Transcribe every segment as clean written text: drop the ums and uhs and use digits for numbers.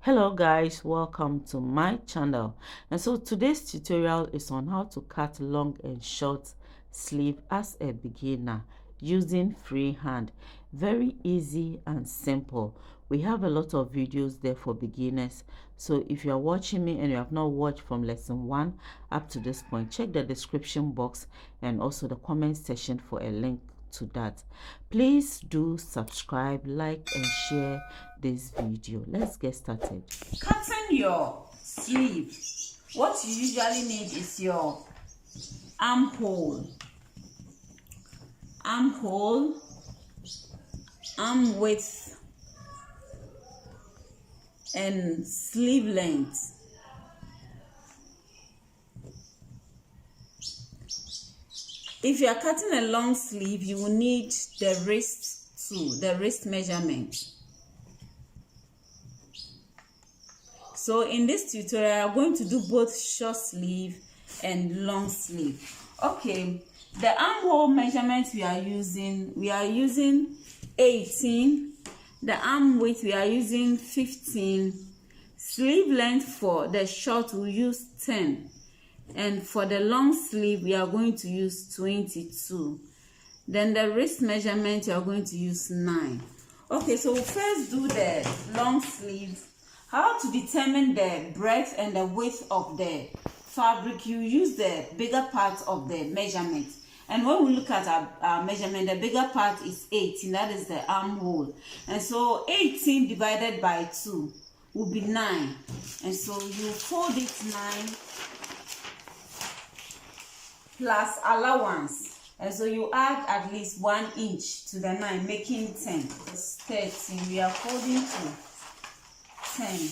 Hello guys, welcome to my channel. And so today's tutorial is on how to cut long and short sleeve as a beginner using freehand. Very easy and simple. We have a lot of videos there for beginners, so if you are watching me and you have not watched from lesson 1 up to this point, check the description box and also the comment section for a link to that. Please do subscribe, like and share this video. Let's get started. Cutting your sleeve, what you usually need is your armhole, arm width and sleeve length. If you are cutting a long sleeve, you will need the wrist too, the wrist measurement. So in this tutorial, I'm going to do both short sleeve and long sleeve. Okay, the armhole measurement we are using 18. The arm width we are using 15. Sleeve length for the short we'll use 10. And for the long sleeve, we are going to use 22. Then the wrist measurement, you are going to use 9. Okay, so we'll first do the long sleeve. How to determine the breadth and the width of the fabric? You use the bigger part of the measurement. And when we look at our measurement, the bigger part is 18. That is the armhole. And so 18 divided by 2 will be 9. And so you fold it 9 plus allowance. And so you add at least 1 inch to the 9, making 10. It's 13. We are folding to 10.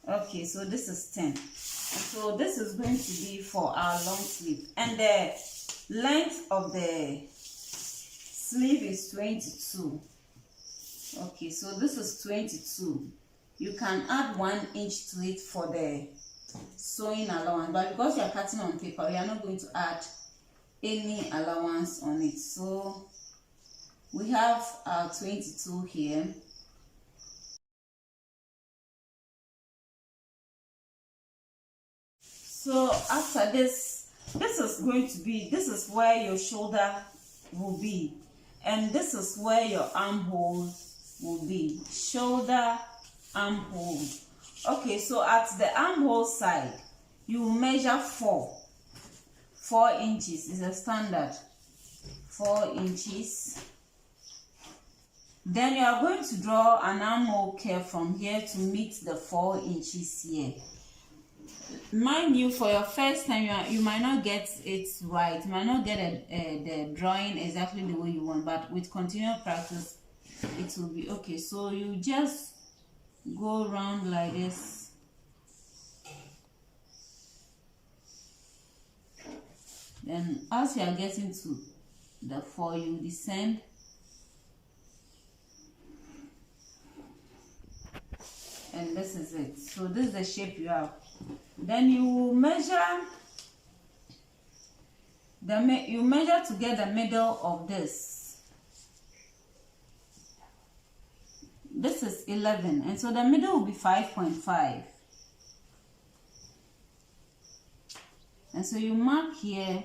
Okay, so this is 10. And so this is going to be for our long sleeve. And the length of the sleeve is 22. Okay, so this is 22. You can add 1 inch to it for the sewing allowance, but because you are cutting on paper, we are not going to add any allowance on it. So we have our 22 here. So after this is where your shoulder will be, and this is where your armhole will be. Shoulder, armhole. Okay, so at the armhole side, you measure 4 inches is a standard, 4 inches. Then you are going to draw an armhole curve from here to meet the 4 inches here. Mind you, for your first time, you might not get it right. You might not get the drawing exactly the way you want, but with continual practice, it will be okay. So you just go around like this. Then as you are getting to the 4, you descend. And this is it. So this is the shape you have. Then you measure to get the middle of this. This is 11, and so the middle will be 5.5. And so you mark here,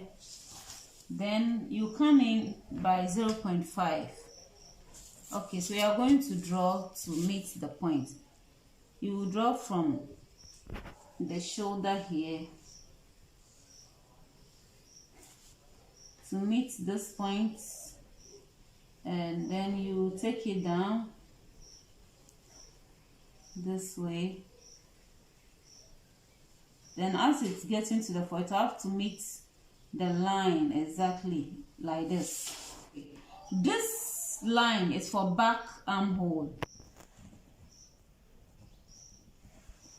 then you come in by 0.5. Okay, so you are going to draw to meet the point. You will draw from the shoulder here to meet this point, and then you take it down this way. Then as it's getting to the 4, you have to meet the line exactly like this. This line is for back armhole.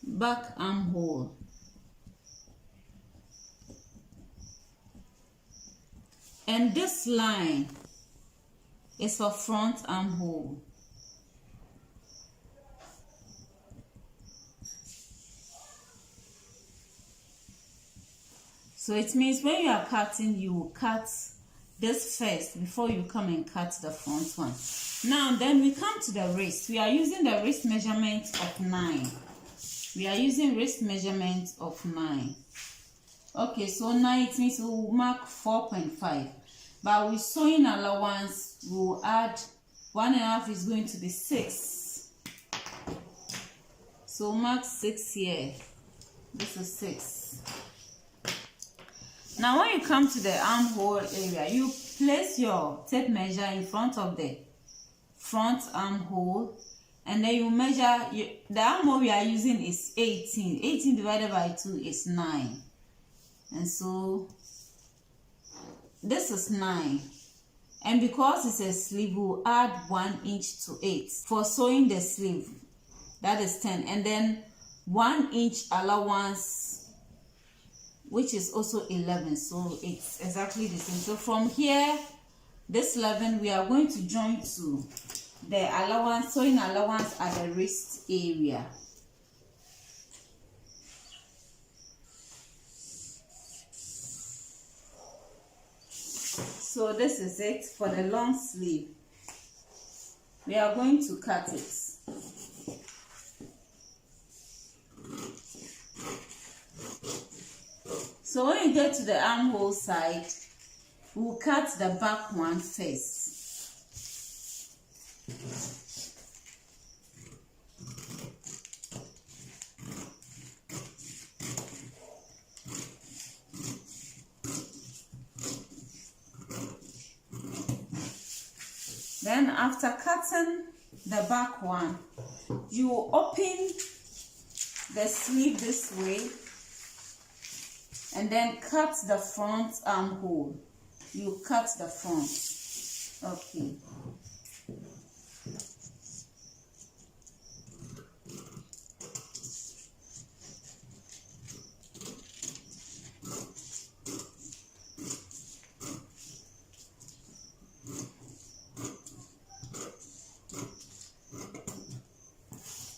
Back armhole. And this line is for front armhole. So it means when you are cutting, you will cut this first before you come and cut the front one. Now then we come to the wrist. We are using the wrist measurement of 9. We are using wrist measurement of 9. Okay, so now it means we'll mark 4.5. But with sewing allowance, we'll add 1.5 is going to be 6. So mark 6 here. This is 6. Now when you come to the armhole area, you place your tape measure in front of the front armhole, and then you measure. The armhole we are using is 18. 18 divided by 2 is 9. And so this is 9. And because it's a sleeve, we'll add 1 inch to 8 for sewing the sleeve. That is 10. And then 1 inch allowance, which is also 11. So it's exactly the same. So from here, this 11, we are going to join to the allowance, sewing allowance at the wrist area. So this is it for the long sleeve. We are going to cut it. So when you get to the armhole side, we'll cut the back one first. Then after cutting the back one, you open the sleeve this way and then cut the front armhole. You cut the front. Okay.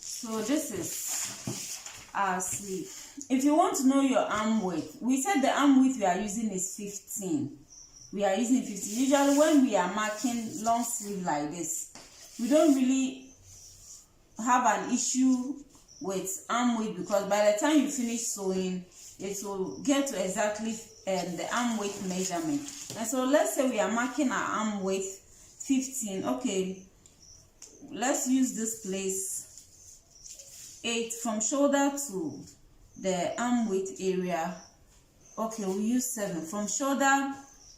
So this is our sleeve. If you want to know your arm width, we said the arm width we are using is 15. We are using 15. Usually when we are marking long sleeve like this, we don't really have an issue with arm width, because by the time you finish sewing, it will get to exactly the arm width measurement. And so let's say we are marking our arm width 15. Okay, let's use this place 8 from shoulder to the arm width area. Okay, we'll use 7 from shoulder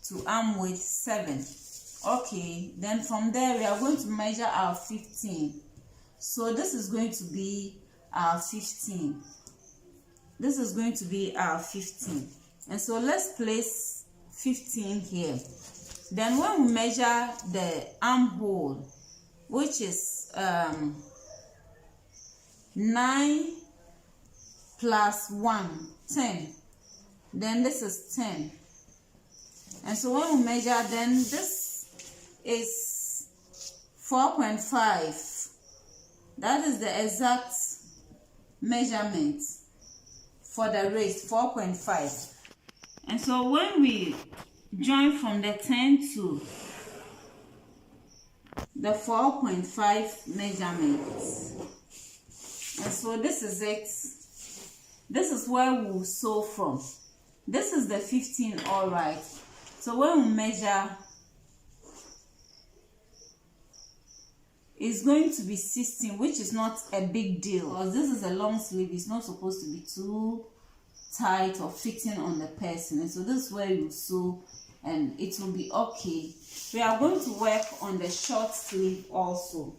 to arm width 7. Okay, then from there we are going to measure our 15. So this is going to be our 15. This is going to be our 15. And so let's place 15 here. Then when we measure the armhole, which is 9 plus 1, 10. Then this is 10. And so when we measure, then this is 4.5. That is the exact measurement for the waist, 4.5. And so when we join from the 10 to the 4.5 measurements, and so this is it. This is where we will sew from. This is the 15, all right. So when we measure, it's going to be 16, which is not a big deal, because this is a long sleeve. It's not supposed to be too tight or fitting on the person. And so this is where you sew and it will be okay. We are going to work on the short sleeve also.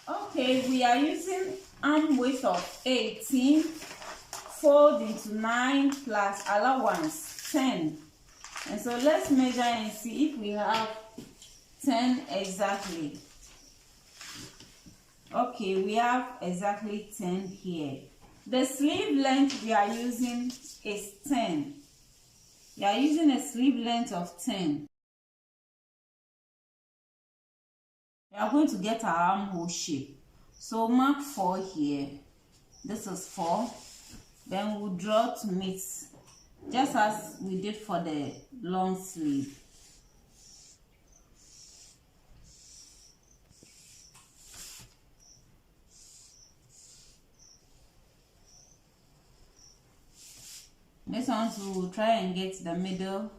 Okay, we are using arm width of 18, fold into 9 plus allowance 10. And so let's measure and see if we have 10 exactly. Okay, we have exactly 10 here. The sleeve length we are using is 10. We are using a sleeve length of 10. We are going to get our armhole shape. So mark 4 here. This is 4. Then we'll draw to meet, just as we did for the long sleeve. This one to try and get the middle.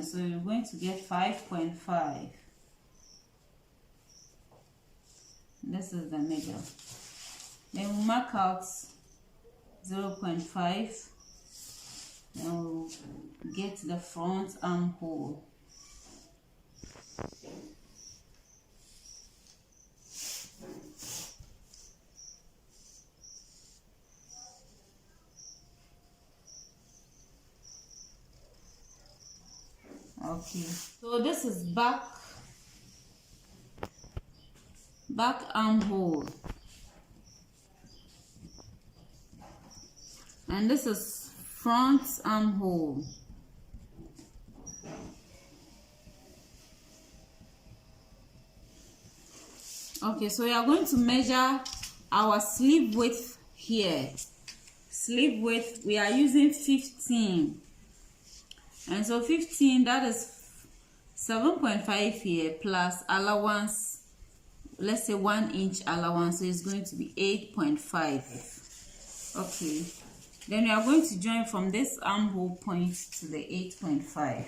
So you're going to get 5.5. This is the middle. Then we'll mark out 0.5. Then we'll get the front armhole. Okay, so this is back armhole, and this is front armhole. Okay, so we are going to measure our sleeve width here. Sleeve width, we are using 15. And so 15, that is 7.5 here plus allowance, let's say 1 inch allowance, so it's going to be 8.5. Okay, then we are going to join from this armhole point to the 8.5.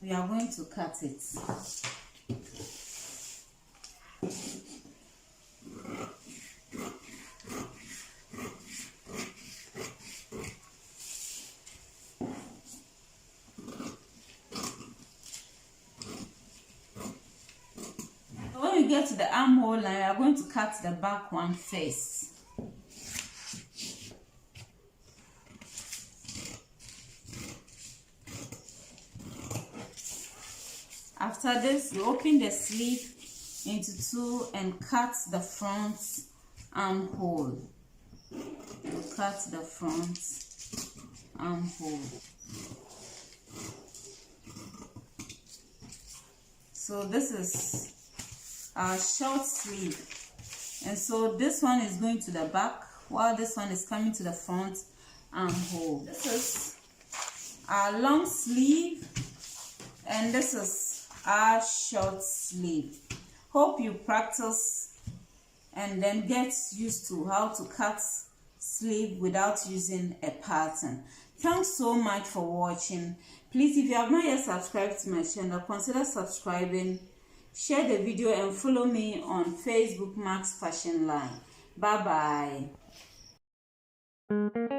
We are going to cut it. When we get to the armhole line, we are going to cut the back one first. After this, you open the sleeve into two and cut the front armhole. You cut the front armhole. So this is our short sleeve, and so this one is going to the back while this one is coming to the front armhole. This is our long sleeve, and this is our short sleeve. Hope you practice and then get used to how to cut sleeve without using a pattern. Thanks so much for watching. Please, if you have not yet subscribed to my channel, consider subscribing, share the video, and follow me on Facebook, Max Fashion Line. Bye bye.